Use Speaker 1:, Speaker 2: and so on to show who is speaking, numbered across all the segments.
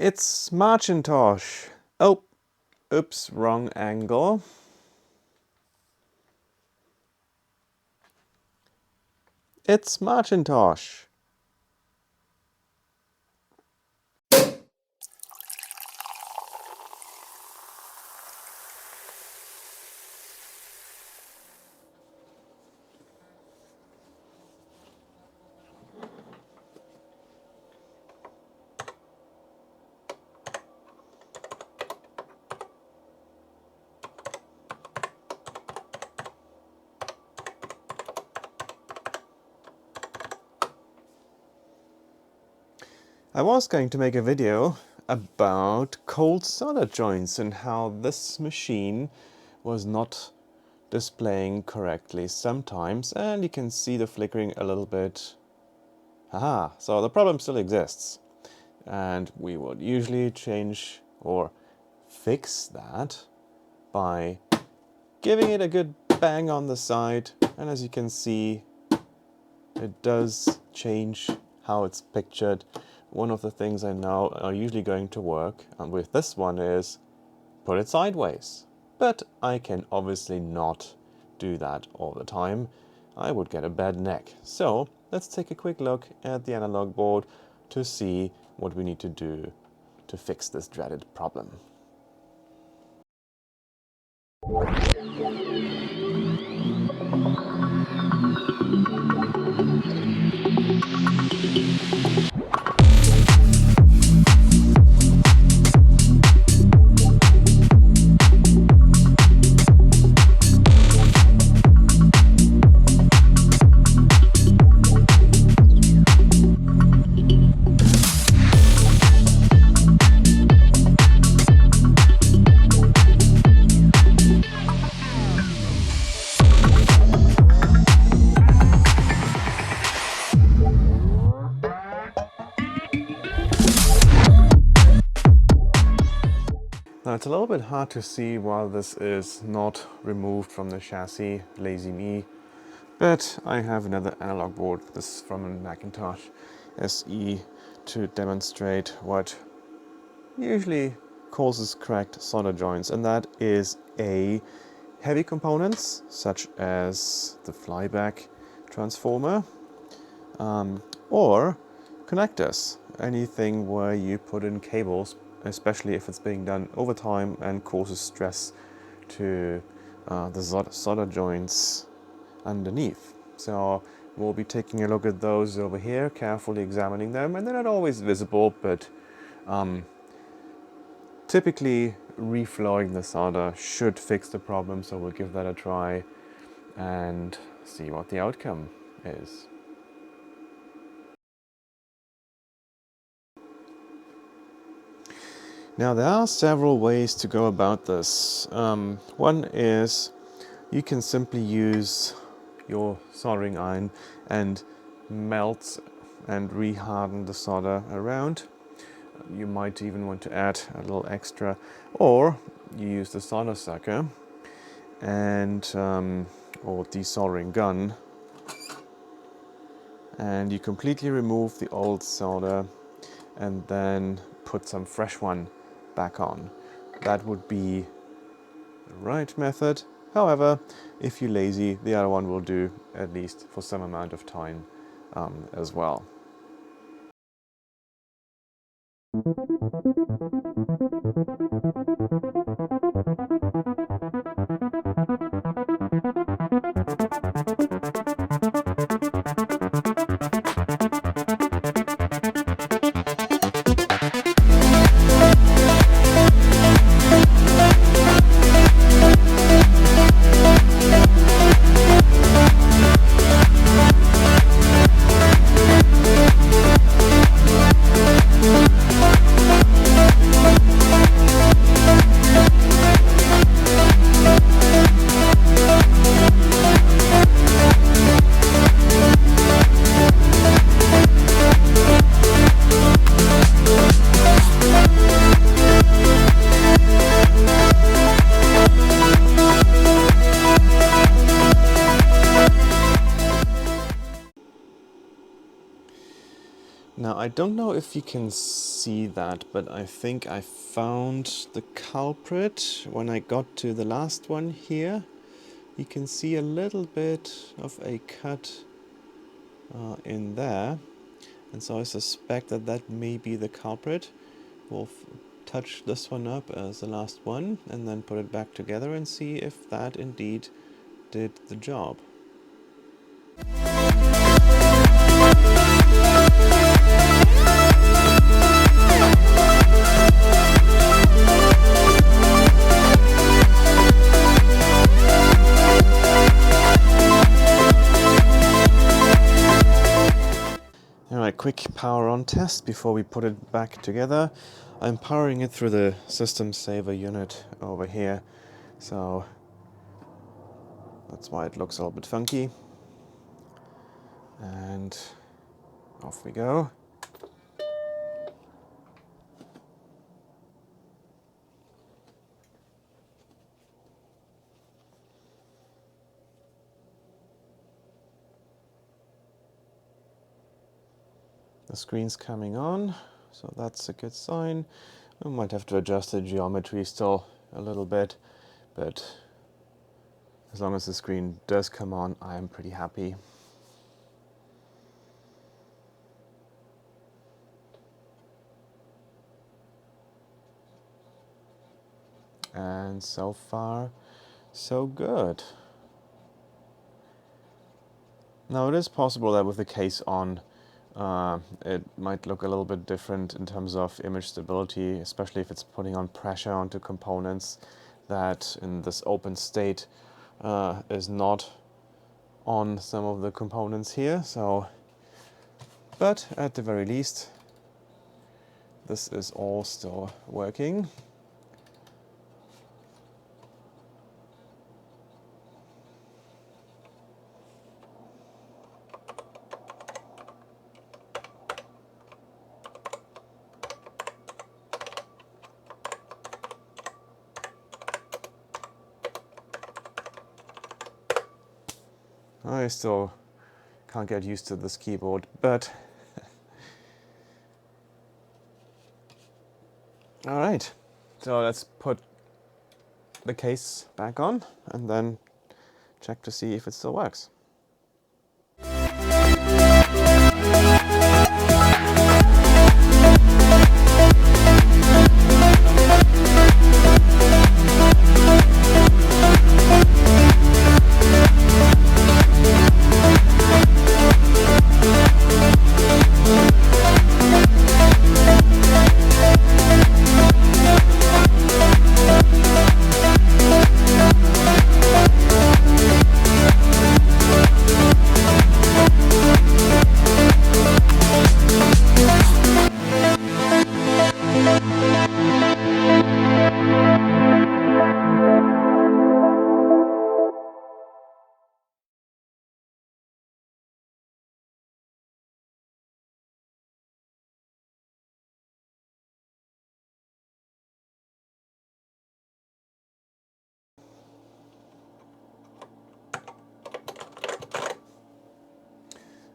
Speaker 1: It's Macintosh. Oh, oops, wrong angle. It's Macintosh. I was going to make a video about cold solder joints and how this machine was not displaying correctly sometimes, and you can see the flickering a little bit. Aha, so the problem still exists, and we would usually change or fix that by giving it a good bang on the side, and as you can see, it does change how it's pictured. One of the things I know are usually going to work, and with this one is put it sideways. But I can obviously not do that all the time. I would get a bad neck. So let's take a quick look at the analog board to see what we need to do to fix this dreaded problem. Now it's a little bit hard to see while this is not removed from the chassis, lazy me, but I have another analog board, this is from a Macintosh SE, to demonstrate what usually causes cracked solder joints, and that is heavy components such as the flyback transformer or connectors, anything where you put in cables, especially if it's being done over time and causes stress to the solder joints underneath. So we'll be taking a look at those over here, carefully examining them, and they're not always visible, but typically reflowing the solder should fix the problem, so we'll give that a try and see what the outcome is. Now there are several ways to go about this. One is you can simply use your soldering iron and melt and reharden the solder around. You might even want to add a little extra, or you use the solder sucker and or desoldering gun, and you completely remove the old solder and then put some fresh one back on. That would be the right method. However, if you're lazy, the other one will do, at least for some amount of time as well. Now, I don't know if you can see that, but I think I found the culprit when I got to the last one here. You can see a little bit of a cut in there, and so I suspect that that may be the culprit. We'll touch this one up as the last one and then put it back together and see if that indeed did the job. Alright, quick power on test before we put it back together. I'm powering it through the system saver unit over here, so that's why it looks a little bit funky. And off we go. The screen's coming on, so that's a good sign. We might have to adjust the geometry still a little bit, but as long as the screen does come on, I am pretty happy. And so far, so good. Now, it is possible that with the case on, it might look a little bit different in terms of image stability, especially if it's putting on pressure onto components that in this open state is not on some of the components here. So, but at the very least, this is all still working. I still can't get used to this keyboard, but all right. So let's put the case back on and then check to see if it still works.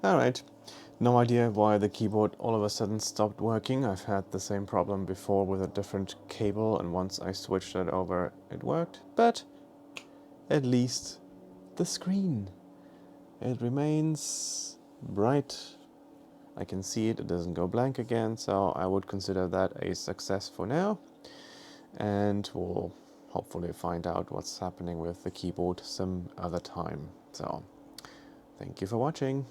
Speaker 1: Alright, no idea why the keyboard all of a sudden stopped working. I've had the same problem before with a different cable, and once I switched it over it worked, but at least the screen, it remains bright. I can see it, it doesn't go blank again, so I would consider that a success for now, and we'll hopefully find out what's happening with the keyboard some other time. So, thank you for watching.